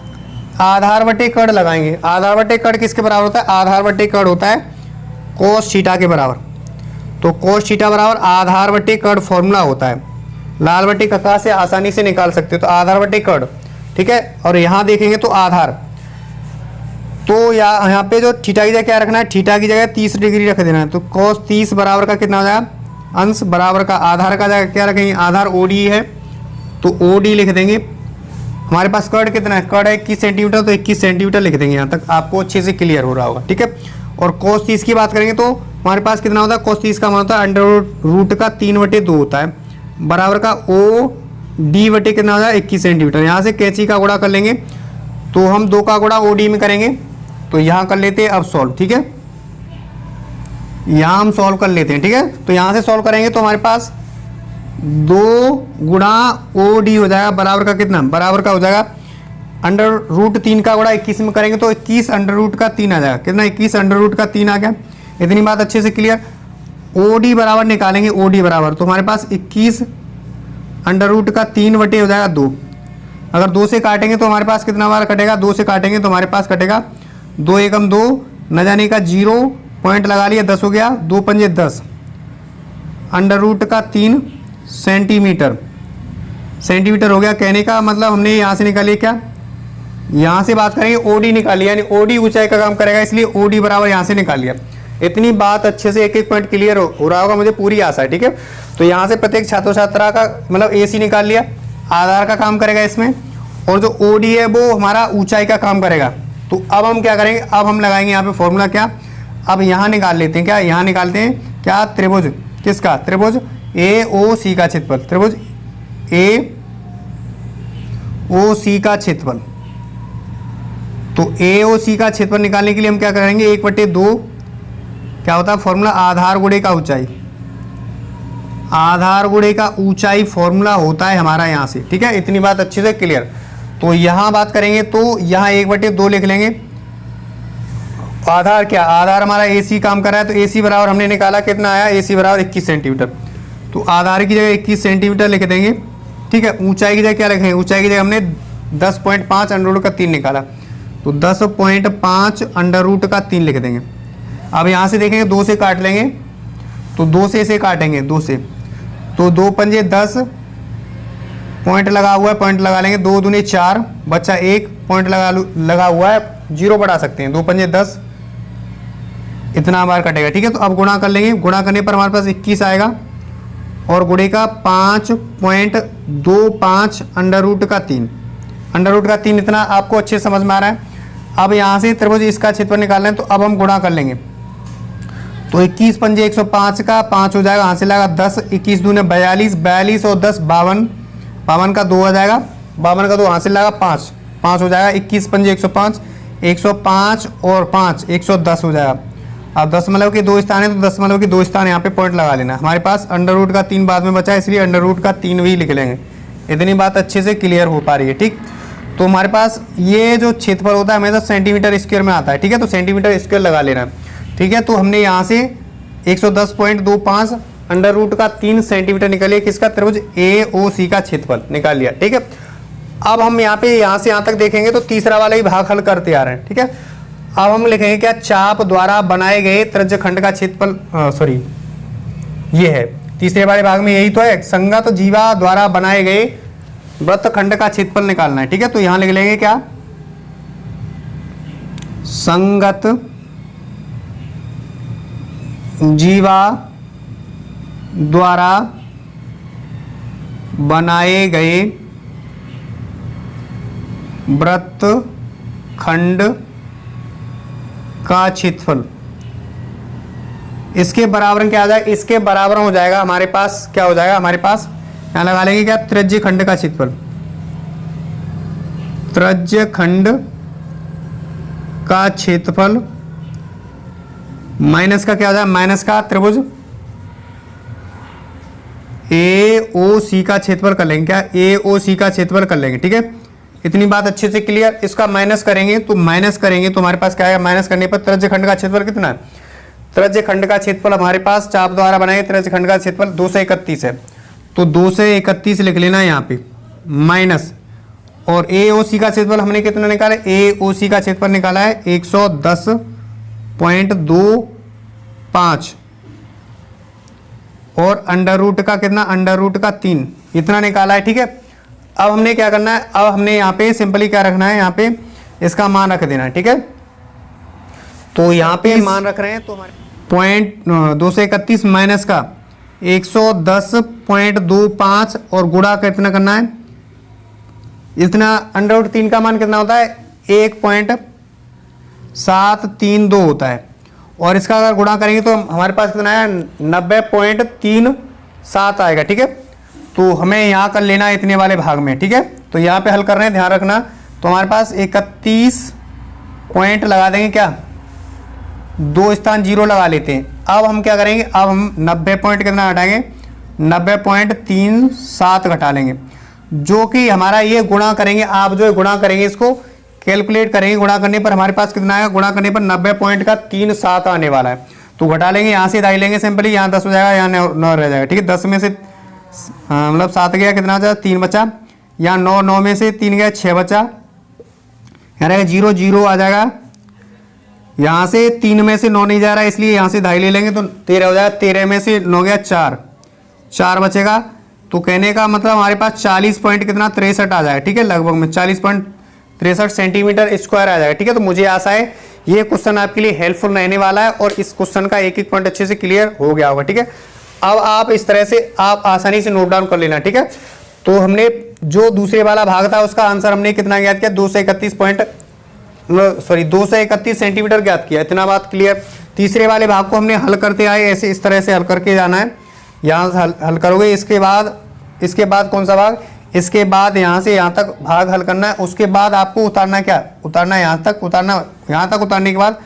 आधार बटे कड़ लगाएंगे। आधार बटे कड़ किसके बराबर होता है, आधार बटे कड़ होता है कोस थीटा के बराबर। तो कोस थीटा बराबर आधार बटे कड़ फॉर्मूला होता है, लाल बटे कका से आसानी से निकाल सकते हो, तो आधार बटे कड़, ठीक है। और यहाँ देखेंगे तो आधार, तो यहाँ पे जो थीटा की जगह क्या रखना है, थीटा की जगह 30 डिग्री रख देना है। तो कोस 30 बराबर का कितना हो जाएगा, अंश बराबर का आधार का जगह क्या रखेंगे, आधार ओडी है तो ओडी लिख देंगे। हमारे पास कड़ कितना है, कड़ है 21 सेंटीमीटर, तो 21 सेंटीमीटर लिख देंगे। यहाँ तक आपको अच्छे से क्लियर हो रहा होगा, ठीक है। और कोस 30 की बात करेंगे तो हमारे पास कितना होता है, कोस 30 का मान होता है अंडर रूट का 3/2 होता है बराबर का ओ डी बटे कितना होता है 21 सेंटीमीटर। यहाँ से कैंची का गुणा कर लेंगे तो हम 2 का गुणा ओ डी में करेंगे, तो यहाँ कर लेते हैं अब सॉल्व, ठीक है। यहाँ हम सॉल्व कर लेते हैं, ठीक है। तो यहाँ से सॉल्व करेंगे तो हमारे पास 2 गुणा ओ डी हो जाएगा बराबर का कितना, बराबर का हो जाएगा अंडर रूट 3 का गुणा 21 में करेंगे तो 21 अंडर रूट का 3 आ जाएगा, कितना 21 अंडर रूट का 3 आ गया। इतनी बात अच्छे से क्लियर। ओ डी बराबर निकालेंगे, ओ डी बराबर तो हमारे पास 21 अंडर रूट का 3 बटे हो जाएगा 2। अगर 2 से काटेंगे तो हमारे पास कितना बार कटेगा, 2 से काटेंगे तो हमारे पास कटेगा 2 एकम 2 न जाने का 0 पॉइंट लगा लिया, 10 हो गया, 2 पंजे 10 अंडर रूट का 3 सेंटीमीटर, सेंटीमीटर हो गया। कहने का मतलब हमने यहाँ से निकालिए क्या, यहाँ से बात करेंगे ओडी निकालिए, यानी ओडी ऊंचाई का काम करेगा, इसलिए ओडी बराबर यहाँ से निकाल लिया। इतनी बात अच्छे से एक एक पॉइंट क्लियर हो रहा होगा, मुझे पूरी आशा है, ठीक है। तो यहाँ से प्रत्येक छात्र छात्रा का मतलब एसी निकाल लिया, आधार का काम करेगा इसमें, और जो ओडी है वो हमारा ऊंचाई का काम करेगा। तो अब हम क्या करेंगे, अब हम लगाएंगे यहाँ पे फॉर्मूला क्या, अब यहाँ निकाल लेते हैं क्या, यहाँ निकालते हैं क्या, त्रिभुज किसका, त्रिभुज ए ओ सी का क्षेत्रफल, त्रिभुज ए ओ सी का क्षेत्रफल। तो ए ओ सी का क्षेत्रफल निकालने के लिए हम क्या करेंगे, 1/2 क्या होता है फॉर्मूला, आधार गुणे का ऊंचाई, आधार गुणे का ऊंचाई फॉर्मूला होता है हमारा यहाँ से, ठीक है। इतनी बात अच्छे से क्लियर। तो यहाँ बात करेंगे तो यहाँ 1/2 लिख लेंगे। आधार क्या, आधार हमारा एसी काम कर रहा है, तो एसी बराबर हमने निकाला कितना आया, एसी बराबर 21 सेंटीमीटर। तो आधार की जगह 21 सेंटीमीटर लिख देंगे, ठीक है। ऊंचाई की जगह क्या रखेंगे, ऊंचाई की जगह हमने 10.5 अंडर रूट का 3 निकाला, तो 10.5 अंडर रूट का 3 लिख देंगे। अब यहाँ से देखेंगे 2 से काट लेंगे, तो 2 से इसे काटेंगे, 2 से, तो 2 पंजे 10 पॉइंट लगा हुआ है, पॉइंट लगा लेंगे, 2 दूनी 4 बच्चा 1 पॉइंट लगा हुआ है, 0 बढ़ा सकते हैं, 2 पंजे 10 इतना बार कटेगा, ठीक है। तो अब गुणा कर लेंगे, गुणा करने पर हमारे पास 21 आएगा, और गुणे का 5.25 अंडर रूट का 3, अंडर रूट का 3 इतना आपको अच्छे समझ में आ रहा है। अब यहाँ से त्रिभुज इसका क्षेत्रफल निकालना है, तो अब हम गुणा कर लेंगे। तो 21 पंजे 105 का 5 हो जाएगा, यहाँ से लगा 10, 21 दूने 42, 42 और 10 52, 52 का 2 आ जाएगा, 52 का 2 यहाँ से लगा 5, 5 हो जाएगा, 21 पंजे 105, 105 और 5 110 हो जाएगा। अब दशमलव के 2 स्थान है तो दशमलव के 2 स्थान यहाँ पे पॉइंट लगा लेना। हमारे पास अंडर रूट का 3 बाद में बचा है, इसलिए अंडर रूट का 3 भी लिख लेंगे। इतनी बात अच्छे से क्लियर हो पा रही है, ठीक। तो हमारे पास ये जो क्षेत्रफल होता है हमेशा सेंटीमीटर स्क्वायर में आता है, ठीक है, तो सेंटीमीटर स्क्वायर लगा लेना, ठीक है। तो हमने यहाँ से 110.25 अंडर रूट का 3 सेंटीमीटर निकालिए, किसका, त्रिभुज AOC का क्षेत्रफल निकाल लिया, ठीक है। अब हम यहाँ पे यहाँ से यहाँ तक देखेंगे तो तीसरा वाला ही भाग हल करते आ रहे हैं, ठीक है। अब हम लिखेंगे क्या, चाप द्वारा बनाए गए त्रिज्य खंड का क्षेत्रफल, सॉरी ये है तीसरे वाले भाग में, यही तो है, संगत जीवा द्वारा बनाए गए वृत्त खंड का क्षेत्रफल निकालना है, ठीक है। तो यहां लिख लेंगे क्या, संगत जीवा द्वारा बनाए गए वृत्त खंड का क्षेत्रफल, इसके बराबर क्या आ जाएगा, इसके बराबर हो जाएगा हमारे पास, क्या हो जाएगा हमारे पास, यहां लगा लेंगे क्या, त्रिज्य खंड का क्षेत्रफल, त्रिज्य खंड का क्षेत्रफल माइनस का क्या हो जाएगा, माइनस का त्रिभुज AOC का क्षेत्रफल कर लेंगे, क्या AOC का क्षेत्रफल कर लेंगे, ठीक है। इतनी बात अच्छे से क्लियर। इसका माइनस करेंगे तो हमारे पास क्या आएगा, माइनस करने पर त्रिज्य खंड का क्षेत्रफल कितना है, त्रिज्य खंड का क्षेत्रफल हमारे पास चाप द्वारा बनाए त्रिज्य खंड का क्षेत्रफल 231 है, तो 231 लिख लेना यहाँ पे माइनस, और AOC का क्षेत्रफल हमने कितना निकाला है, AOC का क्षेत्रफल निकाला है 110.25 और अंडर रूट का कितना, अंडर रूट का 3 इतना निकाला है, ठीक है। अब हमने क्या करना है, अब हमने यहाँ पे सिंपली क्या रखना है, यहाँ पे इसका मान रख देना है, ठीक है। तो यहाँ पे मान रख रहे हैं तो हमारे 231 माइनस का 110.25 और गुणा कितना करना है, इतना अंडर रूट 3 का मान कितना होता है, 1.732 होता है, और इसका अगर गुणा करेंगे तो हमारे पास कितना है, 90.37 आएगा, ठीक है। तो हमें यहाँ कर लेना है इतने वाले भाग में, ठीक है। तो यहाँ पे हल कर रहे हैं, ध्यान रखना। तो हमारे पास 31 पॉइंट लगा देंगे, क्या 2 स्थान 0 लगा लेते हैं। अब हम क्या करेंगे, अब हम 90 पॉइंट कितना घटाएंगे, 90.37 घटा लेंगे, जो कि हमारा ये गुणा करेंगे, आप जो गुणा करेंगे इसको कैलकुलेट करेंगे, गुणा करने पर हमारे पास कितना आएगा, गुणा करने पर 90.37 आने वाला है। तो घटा लेंगे, यहाँ से दाई लेंगे सिंपली, यहाँ 10 हो जाएगा, यहाँ 9 रह जाएगा, ठीक है। 10 में से मतलब 7 गया, कितना हो जाएगा, 3 बचा, यहाँ 9 में से 3 गया, 6 बचा, यहाँ रहेगा 0 0 आ जाएगा, यहाँ से 3 में से 9 नहीं जा रहा है, इसलिए यहाँ से दाई ले लेंगे तो 13 हो जाएगा, 13 में से 9 गया, 4 बचेगा। तो कहने का मतलब हमारे पास 40 पॉइंट कितना 63 आ जाएगा, ठीक है, लगभग में 40.63 सेंटीमीटर स्क्वायर आ जाएगा, ठीक है। तो मुझे आशा है ये क्वेश्चन आपके लिए हेल्पफुल रहने वाला है और इस क्वेश्चन का एक एक पॉइंट अच्छे से क्लियर हो गया होगा, ठीक है। अब आप इस तरह से आप आसानी से नोट डाउन कर लेना, ठीक है। तो हमने जो दूसरे वाला भाग था उसका आंसर हमने कितना ज्ञात किया, 231 सेंटीमीटर ज्ञात किया, इतना बात क्लियर। तीसरे वाले भाग को हमने हल करते आए, ऐसे इस तरह से हल करके जाना है, यहाँ से हल करोगे, इसके बाद कौन सा भाग, इसके बाद यहाँ से यहाँ तक भाग हल करना है, उसके बाद आपको उतारना क्या, उतारना यहाँ तक उतारने के बाद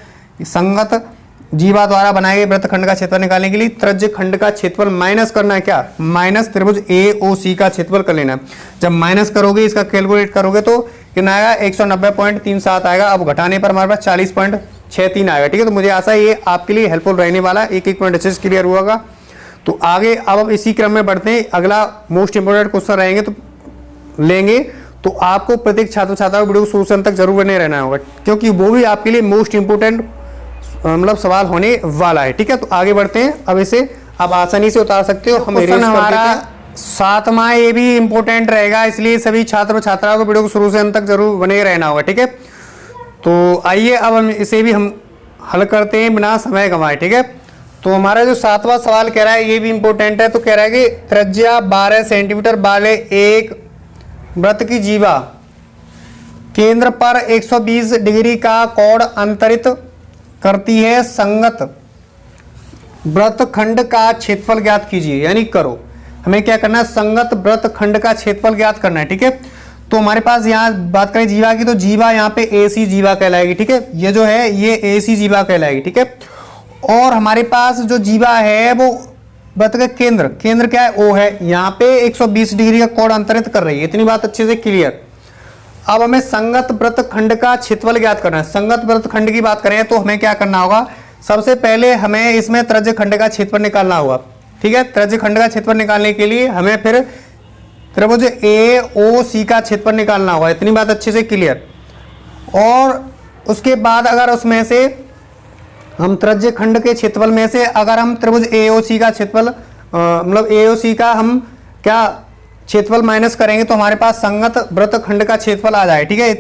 संगत जीवा द्वारा बनाए गए वृत्त खंड का क्षेत्रफल निकालने के लिए त्रिज्य खंड का क्षेत्रफल माइनस करना है, क्या माइनस त्रिभुज AOC का क्षेत्रफल कर लेना है। जब माइनस करोगे, इसका कैलकुलेट करोगे तो कितना आएगा, 190.37 आएगा। अब घटाने पर हमारे पास 40.63 आएगा, ठीक है। तो मुझे आशा है ये आपके लिए हेल्पफुल रहने वाला है, एक एक पॉइंट अच्छे से क्लियर हुआ। तो आगे अब इसी क्रम में बढ़ते हैं, अगला मोस्ट इंपोर्टेंट क्वेश्चन रहेंगे तो लेंगे, तो आपको प्रत्येक छात्र छात्राओं वीडियो शुरू से अंत तक जरूर बने रहना होगा, क्योंकि वो भी आपके लिए मोस्ट इंपोर्टेंट मतलब सवाल होने वाला है, ठीक है। तो आगे बढ़ते हैं, अब इसे आप आसानी से उतार सकते हो। हम हमारा 7वां ये भी इंपॉर्टेंट रहेगा, इसलिए सभी छात्र छात्राओं को वीडियो को शुरू से अंत तक जरूर बने रहना होगा, ठीक है। तो आइए अब हम इसे भी हम हल करते हैं बिना समय गंवाए, ठीक है। तो हमारा जो 7वां सवाल कह रहा है ये भी इंपॉर्टेंट है। तो कह रहा है कि त्रिज्या 12 सेंटीमीटर वाले एक वृत्त की जीवा केंद्र पर 120 डिग्री का कोण अंतरित करती है, संगत वृत्तखंड का क्षेत्रफल ज्ञात कीजिए, यानी करो। हमें क्या करना है, संगत वृत्तखंड का क्षेत्रफल ज्ञात करना है। ठीक है, तो हमारे पास यहाँ बात करें जीवा की, तो जीवा यहाँ पे AC जीवा कहलाएगी। ठीक है, ये जो है ये AC जीवा कहलाएगी। ठीक है, और हमारे पास जो जीवा है वो वृत्त का केंद्र क्या है, O है। यहाँ पे 120 डिग्री का कोण अंतरित कर रही है। इतनी बात अच्छे से क्लियर। अब हमें संगत वृत्तखंड का क्षेत्रफल ज्ञात करना है। संगत वृत्तखंड की बात करें तो हमें क्या करना होगा, सबसे पहले हमें इसमें त्रिज्य खंड का क्षेत्रफल निकालना होगा। ठीक है, त्रिज्य खंड का क्षेत्रफल निकालने के लिए हमें फिर त्रिभुज AOC का क्षेत्रफल निकालना होगा। इतनी बात अच्छे से क्लियर। और उसके बाद अगर उसमें से हम त्रिज्य खंड के क्षेत्रफल में से अगर हम त्रिभुज AOC का क्षेत्रफल मतलब AOC का हम क्या क्षेत्रफल माइनस करेंगे तो हमारे पास संगत वृत्तखंड का क्षेत्रफल आ जाए। ठीक है,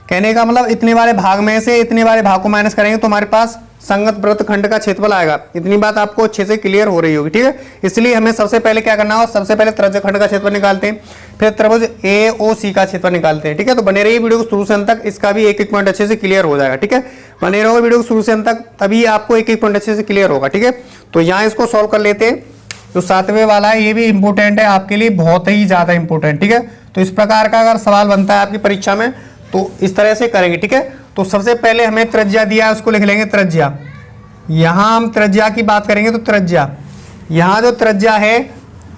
कहने का मतलब इतने वाले भाग में से इतने वाले भाग को माइनस करेंगे तो हमारे पास संगत वृत्तखंड का क्षेत्रफल आएगा। इतनी बात आपको अच्छे से क्लियर हो रही होगी। ठीक है, इसलिए हमें सबसे पहले क्या करना होगा, सबसे पहले त्रिज्य खंड का क्षेत्रफल निकालते हैं, फिर त्रिभुज AOC का क्षेत्रफल निकालते हैं। ठीक है, तो बने रहिए वीडियो को शुरू से अंत तक, इसका भी एक एक पॉइंट अच्छे से क्लियर हो जाएगा। ठीक है, बने रहो वीडियो को शुरू से अंत तक, तभी आपको एक एक पॉइंट अच्छे से क्लियर होगा। ठीक है, तो यहाँ इसको सॉल्व कर लेते हैं। जो 7वें वाला है ये भी इंपॉर्टेंट है आपके लिए, बहुत ही ज्यादा इंपॉर्टेंट। ठीक है, तो इस प्रकार का अगर सवाल बनता है आपकी परीक्षा में तो इस तरह से करेंगे। ठीक है, तो सबसे पहले हमें त्रिज्या दिया है, उसको लिख लेंगे त्रिज्या। यहां हम त्रिज्या की बात करेंगे तो त्रिज्या, यहां जो त्रिज्या है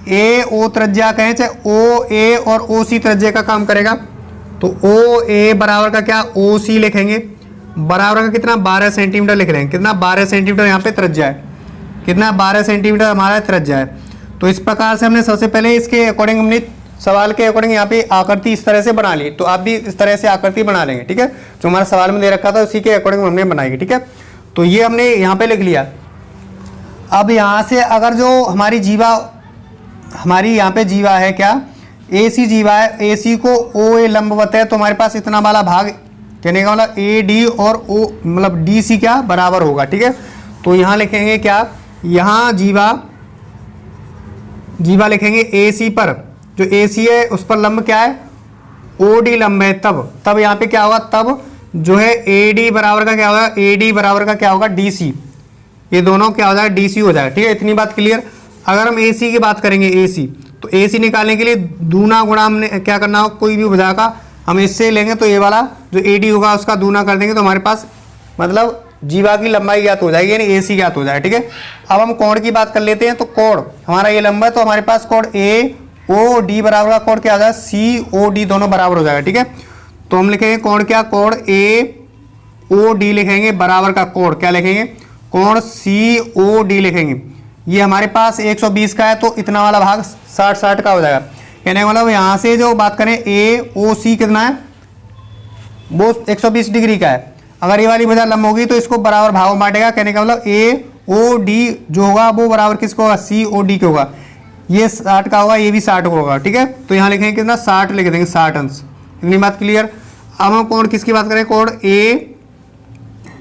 AO त्रिज्या कहें, चाहे OA और OC त्रिज्या का काम करेगा। तो OA बराबर का क्या, OC लिखेंगे, बराबर का कितना 12 सेंटीमीटर लिख लेंगे। कितना 12 सेंटीमीटर यहाँ पे त्रिज्या है, कितना 12 सेंटीमीटर हमारा त्रिज्या है। तो इस प्रकार से हमने सबसे पहले इसके अकॉर्डिंग हमने सवाल के अकॉर्डिंग यहाँ पे आकृति इस तरह से बना ली। तो आप भी इस तरह से आकृति बना लेंगे। ठीक है, जो हमारा सवाल में दे रखा था उसी के अकॉर्डिंग हमने बनाएगी। ठीक है, तो ये हमने यहाँ पे लिख लिया। अब यहाँ से अगर जो हमारी जीवा, हमारी यहाँ पे जीवा है क्या, AC जीवा है, AC को OA लंबवत है, तो हमारे पास इतना वाला भाग कहने का मतलब AD और O मतलब DC क्या बराबर होगा। ठीक है, तो यहाँ लिखेंगे क्या, यहाँ जीवा लिखेंगे AC पर, जो AC है उस पर लंब क्या है, OD लंब है। तब यहाँ पे क्या होगा, तब जो है AD बराबर का क्या होगा, AD बराबर का क्या होगा DC, ये दोनों क्या हो जाएगा DC हो जाएगा। ठीक है, इतनी बात क्लियर। अगर हम AC की बात करेंगे AC, तो AC निकालने के लिए दूना गुणा हमने क्या करना होगा, कोई भी भुजा का हम इससे लेंगे तो ये वाला जो AD होगा उसका दूना कर देंगे तो हमारे पास मतलब जीवा की लंबाई ज्ञात हो जाएगी, यानी AC ज्ञात हो जाएगा। ठीक है, अब हम कोण की बात कर लेते हैं। तो कोण हमारा ये लंबा है, तो हमारे पास कोण AOD बराबर का कोण क्या हो जाएगा, COD, दोनों बराबर हो जाएगा। ठीक है, तो हम लिखेंगे कोण क्या, कोण AOD लिखेंगे, बराबर का कोण क्या लिखेंगे, कोण COD लिखेंगे। ये हमारे पास 120 का है, तो इतना वाला भाग 60 का हो जाएगा। कहने का मतलब यहाँ से जो बात करें AOC कितना है, वो 120 डिग्री का है। अगर ये वाली भुजा लंब होगी तो इसको बराबर भागों बांटेगा। कहने का मतलब AOD जो होगा वो बराबर किसको होगा, COD के होगा। ये 60 का होगा, ये भी 60 का होगा। ठीक है, तो यहाँ लिखेंगे कितना 60 लिख देंगे, 60 अंश। इतनी बात क्लियर। अब हम कोण किसकी बात करें, कोण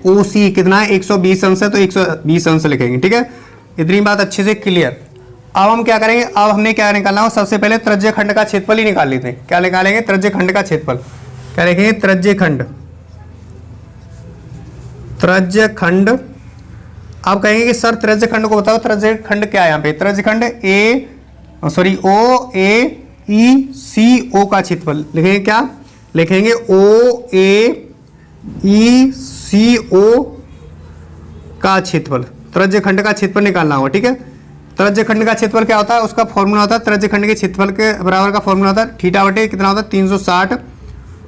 AOC कितना है, 120 अंश है, तो 120 अंश लिखेंगे। ठीक है, इतनी बात अच्छे से क्लियर। अब हम क्या करेंगे, अब हमने क्या निकालना हो, सबसे पहले त्रिज्य खंड का क्षेत्रफल ही निकाल लेते हैं। क्या निकालेंगे, त्रिज्य खंड का क्षेत्रफल। क्या लिखेंगे, त्रिज्य खंड। आप कहेंगे कि सर त्रिज्य खंड को बताओ, त्रिज्य खंड क्या है। यहाँ पे त्रिज्य खंड OAECO का क्षेत्रफल लिखेंगे। क्या लिखेंगे, OAECO का क्षेत्रफल, त्रिज्य खंड का क्षेत्रफल निकालना होगा। ठीक है, त्रिज्य खंड का क्षेत्रफल क्या होता है, उसका फॉर्मूला होता है, त्रिज्य खंड के क्षेत्रफल के बराबर का फॉर्मूला होता है थीटा बटे कितना होता है 360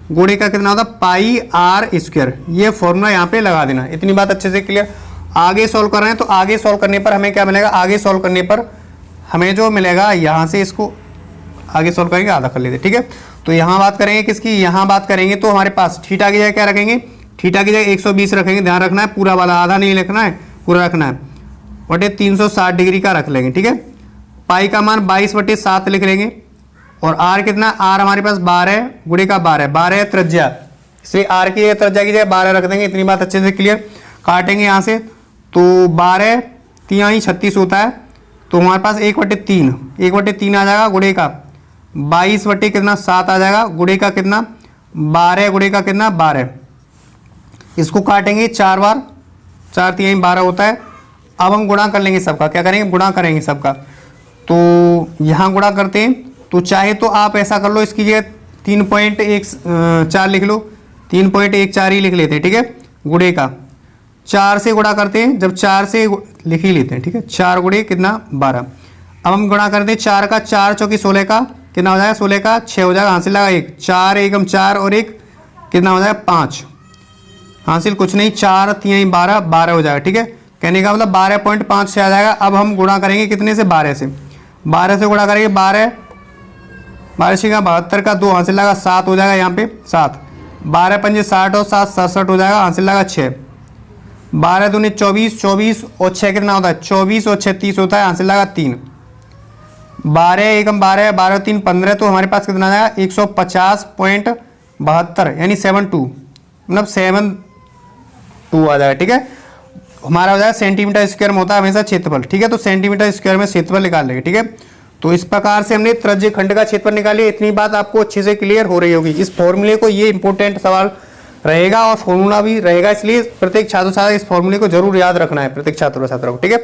गुणे का कितना होता है पाई आर स्क्वायर। ये फॉर्मूला यहाँ पे लगा देना। इतनी बात अच्छे से क्लियर। आगे सॉल्व कर रहे हैं तो आगे सॉल्व करने पर हमें क्या मिलेगा, आगे सॉल्व करने पर हमें जो मिलेगा, यहाँ से इसको आगे सॉल्व करेंगे, आधा कर लेते। ठीक है, तो यहाँ बात करेंगे किसकी, यहाँ बात करेंगे तो हमारे पास थीटा की जगह क्या रखेंगे, थीटा की जगह 120 रखेंगे। ध्यान रखना है, पूरा वाला आधा नहीं लिखना है, पूरा रखना है। बटे 360 डिग्री का रख लेंगे। ठीक है, पाई का मान 22/7 लिख लेंगे। और आर कितना, आर हमारे पास 12 गुणे का 12 त्रिज्या, इसलिए आर की त्रिज्या की जगह 12 रख देंगे। इतनी बात अच्छे से क्लियर। काटेंगे यहाँ से तो 12 3 36 होता है, तो हमारे पास 1/3 आ जाएगा, गुणे का 22 बटे कितना 7 आ जाएगा, गुणे का कितना 12 गुणे का कितना 12। इसको काटेंगे 4 बार, 4 3 12 होता है। अब हम गुणा कर लेंगे सबका, क्या करेंगे, गुणा करेंगे सबका। तो यहाँ गुणा करते हैं, तो चाहे तो आप ऐसा कर लो, इसकी जगह 3.14 लिख लो, 3.14 ही लिख लेते हैं, ठीक है। गुणे का 4 से गुणा करते हैं, जब 4 से लिख ही लेते हैं, ठीक है। 4 गुणे कितना, 12। अब हम गुणा करते हैं 4 का, 4 चौकी 16 का कितना हो जाएगा, 16 का 6 हो जाएगा, हासिल लगा 1, 4 एकम 4 और 1 कितना हो जाएगा 5, हासिल कुछ नहीं, 4 3 12, 12 हो जाएगा, ठीक है। कहने का मतलब 12.5 से आ जाएगा। अब हम गुणा करेंगे कितने से, 12 से, 12 से गुणा करेंगे, 12 का 72 का 2 हासिल लगा 7 हो जाएगा, यहाँ पे 7, 12 पंजे 60 और 7 67 हो जाएगा, हासिल लगा 6, 12 दूनी 24, 24 और 6 कितना होता है, 24 और 6 30 होता है, हासिल लगा 3, 12 एकम 12, 12 3 15, तो हमारे पास कितना आ जाएगा 150.72 यानी 72, मतलब 72 आ जाएगा, ठीक है। हमारा हो जाएगा सेंटीमीटर स्क्वायर में होता है हमेशा क्षेत्रफल, ठीक है। तो सेंटीमीटर स्क्वायर में क्षेत्रफल निकाल लेंगे, ठीक है। तो इस प्रकार से हमने त्रिज्य खंड का क्षेत्रफल निकाल लिया। इतनी बात आपको अच्छे से क्लियर हो रही होगी। इस फॉर्मूले को, ये इंपॉर्टेंट सवाल रहेगा और फॉर्मूला भी रहेगा, इसलिए प्रत्येक छात्र छात्रा इस फॉर्मूले को जरूर याद रखना है, प्रत्येक छात्र छात्रा को, ठीक है।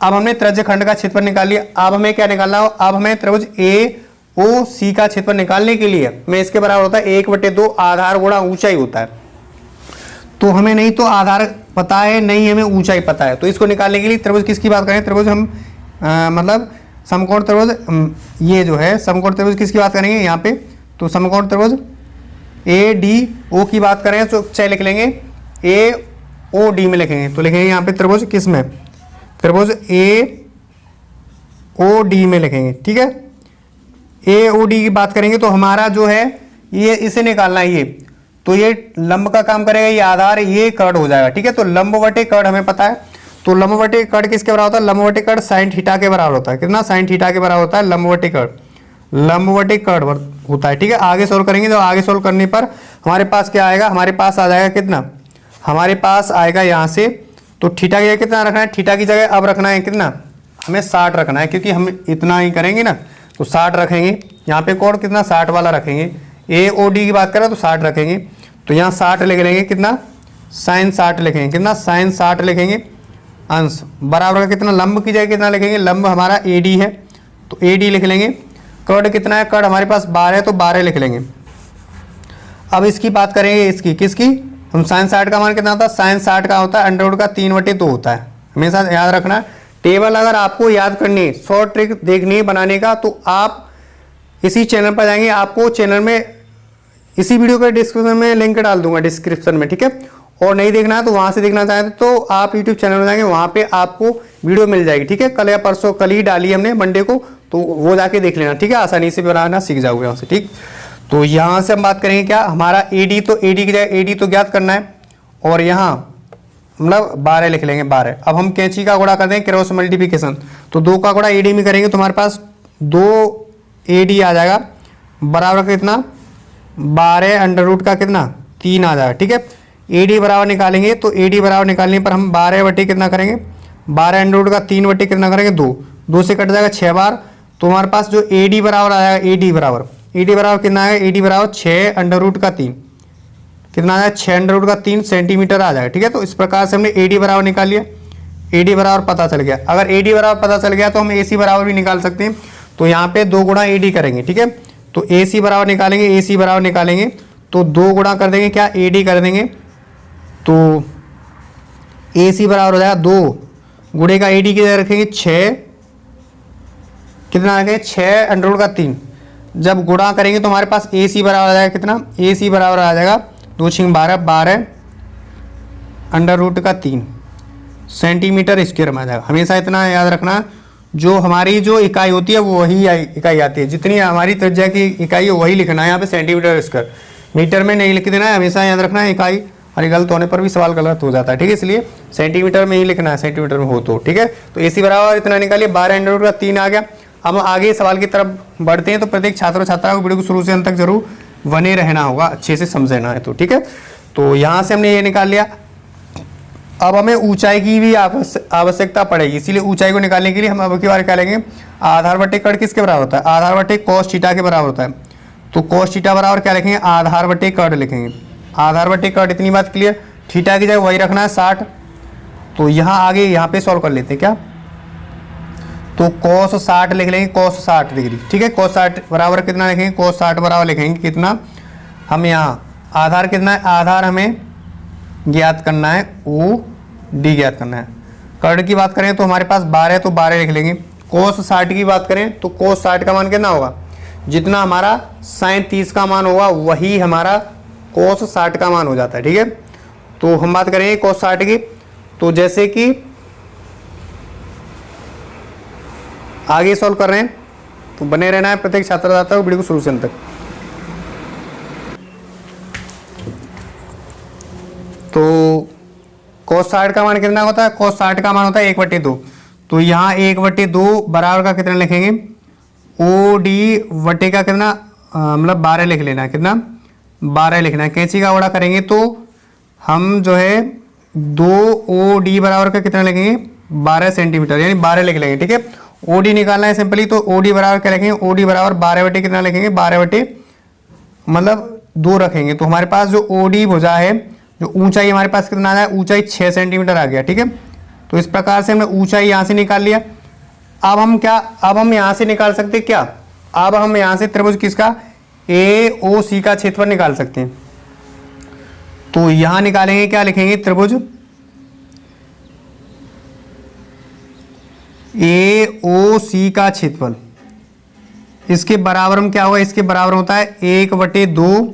अब हमने त्रिज्य खंड का क्षेत्रफल निकाल लिया। अब हमें क्या निकालना हो, अब हमें त्रिभुज AOC का क्षेत्रफल निकालने के लिए मैं इसके बराबर होता है 1/2 आधार गुणा ऊंचाई होता है। तो हमें नहीं तो आधार पता है, नहीं हमें ऊंचाई पता है, तो इसको निकालने के लिए त्रिभुज किसकी बात करें, त्रिभुज हम मतलब समकोण त्रिभुज, ये जो है समकोण त्रिभुज किसकी बात करेंगे यहाँ पे, तो समकोण त्रिभुज ADO की बात करें तो चाहे लिख लेंगे AOD में लिखेंगे, तो लिखेंगे यहाँ पे त्रिभुज किस में, त्रिभुज AOD में लिखेंगे, ठीक है। AOD की बात करेंगे तो हमारा जो है ये इसे निकालना है, ये तो ये लंब का काम करेगा, ये आधार, ये कर्ण हो जाएगा, ठीक है। तो लंब बटे कर्ण हमें पता है, तो लंब बटे कर्ण किसके बराबर होता है, लंब बटे कर्ण साइन थीटा के बराबर होता है, कितना, साइन थीटा के बराबर होता है लंब बटे कर्ण, लंब बटे कर्ण होता है, ठीक है। आगे सोल्व करेंगे, तो आगे सोल्व करने पर हमारे पास क्या आएगा, हमारे पास आ जाएगा कितना, हमारे पास आएगा यहाँ से, तो थीटा की जगह कितना रखना है, थीटा की जगह अब रखना है कितना, हमें 60 रखना है, क्योंकि हम इतना ही करेंगे ना, तो 60 रखेंगे। यहाँ पे कोण कितना 60 वाला रखेंगे, AOD की बात करें तो 60 रखेंगे, तो यहाँ 60 लिख लेंगे, कितना साइन 60 लिखेंगे, कितना साइन 60 लिखेंगे, अंश बराबर का कितना, लंब की जगह कितना लिखेंगे, लंब हमारा AD है तो AD लिख लेंगे। कर्ण कितना है, कर्ण हमारे पास 12 है तो 12 लिख लेंगे। अब इसकी बात करेंगे, इसकी किसकी, हम साइन 60 का मान कितना होता है, साइन 60 का होता है अंडर रूट का 3/2 होता है, हमेशा याद रखना। टेबल अगर आपको याद करनी है, शॉर्ट ट्रिक देखनी है बनाने का, तो आप इसी चैनल पर जाएंगे, आपको चैनल में इसी वीडियो के डिस्क्रिप्शन में लिंक डाल दूंगा डिस्क्रिप्शन में, ठीक है। और नहीं देखना है तो वहां से देखना चाहते तो आप यूट्यूब चैनल में जाएंगे, वहां पे आपको वीडियो मिल जाएगी, ठीक है। कल या परसों, कल ही डाली हमने मंडे को, तो वो जाके देख लेना, ठीक है, आसानी से बनाना सीख जाओगे वहां से, ठीक। तो यहाँ से हम बात करेंगे क्या, हमारा AD, तो AD की जगह AD तो ज्ञात करना है, और यहाँ मतलब 12 लिख लेंगे, 12। अब हम कैंची का गुणा करते हैं, क्रॉस मल्टीप्लिकेशन, तो 2 का गुणा AD में करेंगे तो हमारे पास 2 AD आ जाएगा, बराबर का कितना 12 अंडर रूट का कितना 3 आ जाएगा, ठीक है। AD बराबर निकालेंगे, तो AD बराबर निकालने पर हम 12 बटे कितना करेंगे, 12 अंडर रूट का 3 बटे कितना करेंगे 2, 2 से कट जाएगा 6 बार, तो हमारे पास जो AD बराबर आ जाएगा, AD बराबर कितना आएगा, AD बराबर 6 अंडर रूट का 3, कितना आ जाएगा 6 अंडर रूट का 3 सेंटीमीटर आ जाएगा, ठीक है। तो इस प्रकार से हमने AD बराबर निकाल लिया, AD बराबर पता चल गया। अगर AD बराबर पता चल गया तो हम AC बराबर भी निकाल सकते हैं, तो यहाँ पे 2 गुणा AD करेंगे, ठीक है। तो AC बराबर निकालेंगे, AC बराबर निकालेंगे तो 2 गुणा कर देंगे, क्या AD कर देंगे, तो AC बराबर हो जाएगा 2 गुणे का AD की जगह रखेंगे 6, कितना रखेंगे 6 अंडर रूट का 3, जब गुणा करेंगे तो हमारे पास AC बराबर आ जाएगा कितना, AC बराबर आ जाएगा 2 6 12, 12 अंडर रूट का 3 सेंटीमीटर स्क्वायर में आ जाएगा। हमेशा इतना याद रखना, जो हमारी जो इकाई होती है वो वही इकाई आती है, जितनी हमारी त्रिज्या की इकाई है वही लिखना है यहाँ पे सेंटीमीटर स्क्वायर, मीटर में नहीं लिख देना है, हमेशा याद रखना है इकाई, और गलत होने पर भी सवाल गलत हो जाता है, ठीक है। इसलिए सेंटीमीटर में ही लिखना है, सेंटीमीटर में हो तो, ठीक है। तो AC बराबर इतना निकालिए, 12 अंडर रूट का 3 आ गया। अब हम आगे सवाल की तरफ बढ़ते हैं, तो प्रत्येक छात्र छात्रा को वीडियो को शुरू से अंत तक जरूर बने रहना होगा, अच्छे से समझना है, तो ठीक है। तो यहाँ से हमने ये निकाल लिया। अब हमें ऊंचाई की भी आवश्यकता पड़ेगी, इसीलिए ऊंचाई को निकालने के लिए हम अब की बार क्या लेंगे, आधार बटे कर्ण किसके बराबर होता है, आधार बटे कॉस थीटा के बराबर होता है, तो कॉस थीटा बराबर क्या लिखेंगे, आधार बटे कर्ण लिखेंगे, आधार बटे कर्ण। इतनी बात क्लियर। थीटा की जगह वही रखना है 60, तो यहाँ आगे यहाँ पे सॉल्व कर लेते हैं क्या, तो cos 60 लिख लेंगे, cos 60 डिग्री, ठीक है। cos 60 बराबर कितना लिखेंगे, cos 60 बराबर लिखेंगे कितना, हम यहाँ आधार कितना है, आधार हमें ज्ञात करना है, OD ज्ञात करना है। कर्ण की बात करें तो हमारे पास 12 है तो 12 लिख लेंगे। cos 60 की बात करें तो cos 60 का मान कितना होगा, जितना हमारा sin 30 का मान होगा वही हमारा cos 60 का मान हो जाता है, ठीक है। तो हम बात करेंगे cos 60 की, तो जैसे कि आगे सॉल्व कर रहे हैं तो बने रहना है प्रत्येक छात्र छात्रा को वीडियो को शुरू से अंत तक। तो cos 60 का मान कितना होता है, cos 60 का मान होता है 1/2। तो यहाँ 1/2 बराबर का कितना लिखेंगे, OD बटे का कितना, मतलब 12 लिख लेना है, कितना 12 लिखना है। कैंची का ओड़ा करेंगे तो हम जो है 2OD बराबर का कितना लिखेंगे, 12 सेंटीमीटर, यानी 12 लिख लेंगे, ठीक है। OD निकालना है सिंपली, तो OD बराबर क्या लिखेंगे, OD बराबर 12 बटे कितना लिखेंगे, 12 बटे मतलब 2 रखेंगे। तो हमारे पास जो OD भुजा है, जो ऊंचाई हमारे पास कितना आ गया, ऊंचाई 6 सेंटीमीटर आ गया, ठीक है। तो इस प्रकार से हमने ऊंचाई यहाँ से निकाल लिया। अब हम क्या, अब हम यहाँ से निकाल सकते क्या, अब हम यहाँ से त्रिभुज किसका, AOC का क्षेत्रफल निकाल सकते हैं। तो यहाँ निकालेंगे, क्या लिखेंगे, त्रिभुज AOC का क्षेत्रफल, इसके बराबर में क्या होगा, इसके बराबर होता है 1/2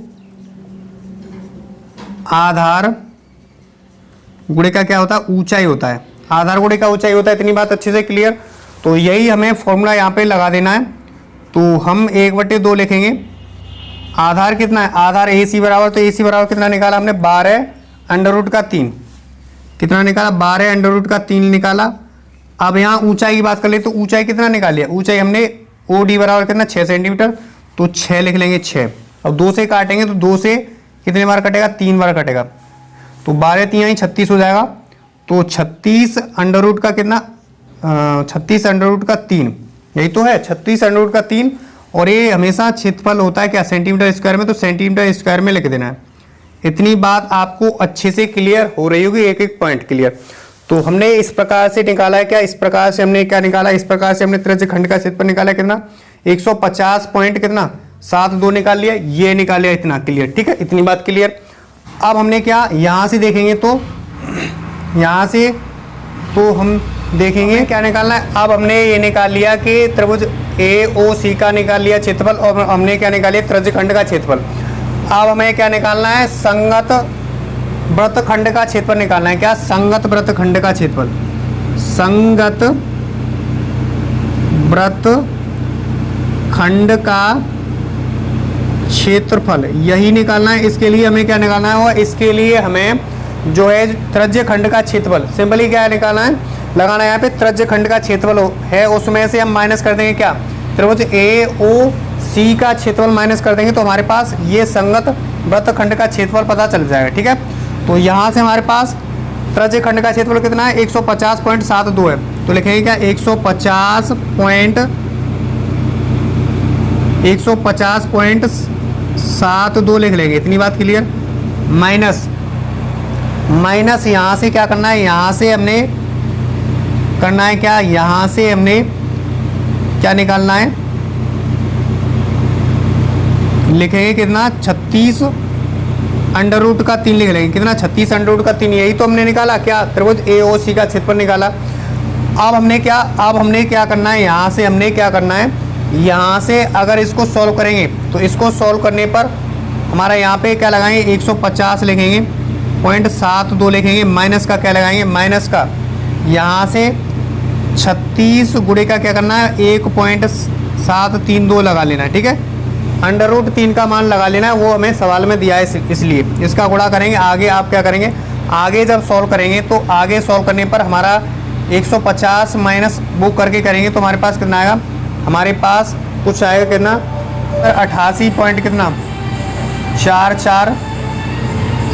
आधार गुणे का क्या होता है, ऊंचाई होता है, आधार गुणे का ऊंचाई होता है। इतनी बात अच्छे से क्लियर। तो यही हमें फॉर्मूला यहाँ पे लगा देना है। तो हम 1/2 लिखेंगे, आधार कितना है, आधार AC बराबर, तो AC बराबर कितना निकाला हमने, 12√3, कितना निकाला, 12√3 निकाला। अब यहाँ ऊंचाई की बात कर ले तो ऊंचाई कितना निकाल लिया, ऊंचाई हमने OD बराबर कितना 6 सेंटीमीटर, तो 6 लिख लेंगे 6। अब 2 से काटेंगे तो 2 से कितने बार कटेगा, 3 बार कटेगा। तो 12 3 यानी 36 हो जाएगा। तो 36 अंडर रूट का कितना, 36 अंडर रूट का 3, यही तो है 36 अंडर रूट का 3। और ये हमेशा क्षेत्रफल होता है क्या, सेंटीमीटर स्क्वायर में, तो सेंटीमीटर स्क्वायर में लिख देना है। इतनी बात आपको अच्छे से क्लियर हो रही होगी, एक एक पॉइंट क्लियर। तो हमने इस प्रकार से निकाला है क्या, इस प्रकार से हमने क्या निकाला, इस प्रकार से हमने त्रिज्य खंड का क्षेत्रफल निकाला कितना, 150 पॉइंट कितना 72 निकाल लिया, ये निकाल लिया, इतना क्लियर, ठीक है। इतनी बात क्लियर। अब हमने क्या, यहाँ से देखेंगे तो यहाँ से तो हम देखेंगे क्या निकालना है। अब हमने ये निकाल लिया कि त्रिभुज AOC का निकाल लिया क्षेत्रफल, और हमने क्या निकाल लिया, त्रिज्य खंड का क्षेत्रफल। अब हमें क्या निकालना है, संगत वृत्तखंड का क्षेत्रफल निकालना है। क्या, संगत वृत्तखंड का क्षेत्रफल, संगत वृत्तखंड का क्षेत्रफल यही निकालना है। इसके लिए हमें क्या निकालना है, और इसके लिए हमें जो है त्रिज्य खंड का क्षेत्रफल सिंपली क्या निकालना है, लगाना है यहाँ पे त्रिज्य खंड का क्षेत्रफल है, उसमें से हम माइनस कर देंगे क्या, त्रिभुज AOC का क्षेत्रफल माइनस कर देंगे, तो हमारे पास ये संगत वृत्तखंड का क्षेत्रफल पता चल जाएगा, ठीक है। तो यहाँ से हमारे पास त्रिज्य खंड का क्षेत्रफल कितना है, 150.72 है। तो लिखेंगे क्या, 150.72 लिख लेंगे, इतनी बात क्लियर। माइनस यहाँ से क्या करना है, यहाँ से हमने करना है क्या, यहाँ से हमने क्या निकालना है, लिखेंगे कितना, 36 अंडर रूट का 3 लिख लेंगे, कितना 36 अंडर रूट का 3, यही तो हमने निकाला क्या, त्रिभुज AOC का क्षेत्रफल निकाला। अब हमने क्या करना है, यहाँ से हमने क्या करना है, यहाँ से अगर इसको सॉल्व करेंगे तो इसको सॉल्व करने पर हमारा यहाँ पे क्या लगाएंगे, 150 लिखेंगे, 0.72 लिखेंगे, माइनस का क्या लगाएंगे, माइनस का यहाँ से 36 गुणे का क्या करना है, 1.732 लगा लेना है, ठीक है। अंडर रूट 3 का मान लगा लेना है, वो हमें सवाल में दिया है, इसलिए इसका गुणा करेंगे। आगे आप क्या करेंगे, आगे जब सॉल्व करेंगे तो आगे सॉल्व करने पर हमारा 150 माइनस वो करके करेंगे तो हमारे पास कितना आएगा, हमारे पास कुछ आएगा कितना, 88 पॉइंट कितना 44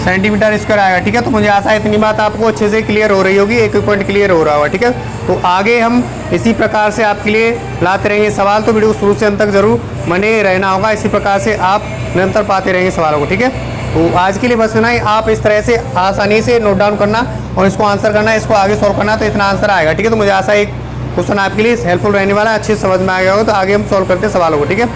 सेंटीमीटर स्क्वायर आएगा, ठीक है। तो मुझे आशा है इतनी बात आपको अच्छे से क्लियर हो रही होगी, एक एक पॉइंट क्लियर हो रहा होगा, ठीक है। तो आगे हम इसी प्रकार से आपके लिए लाते रहेंगे सवाल, तो वीडियो शुरू से अंत तक जरूर बने रहना होगा। इसी प्रकार से आप निरंतर पाते रहेंगे सवालों को, ठीक है। तो आज के लिए बस इतना ही। आप इस तरह से आसानी से नोट डाउन करना और इसको आंसर करना, इसको आगे सॉल्व करना, तो इतना आंसर आएगा। ठीक है, तो मुझे आशा है क्वेश्चन आपके लिए हेल्पफुल रहने वाला है, अच्छे से समझ में आ गया होगा। तो आगे हम सॉल्व करते हैं सवालों को। ठीक है।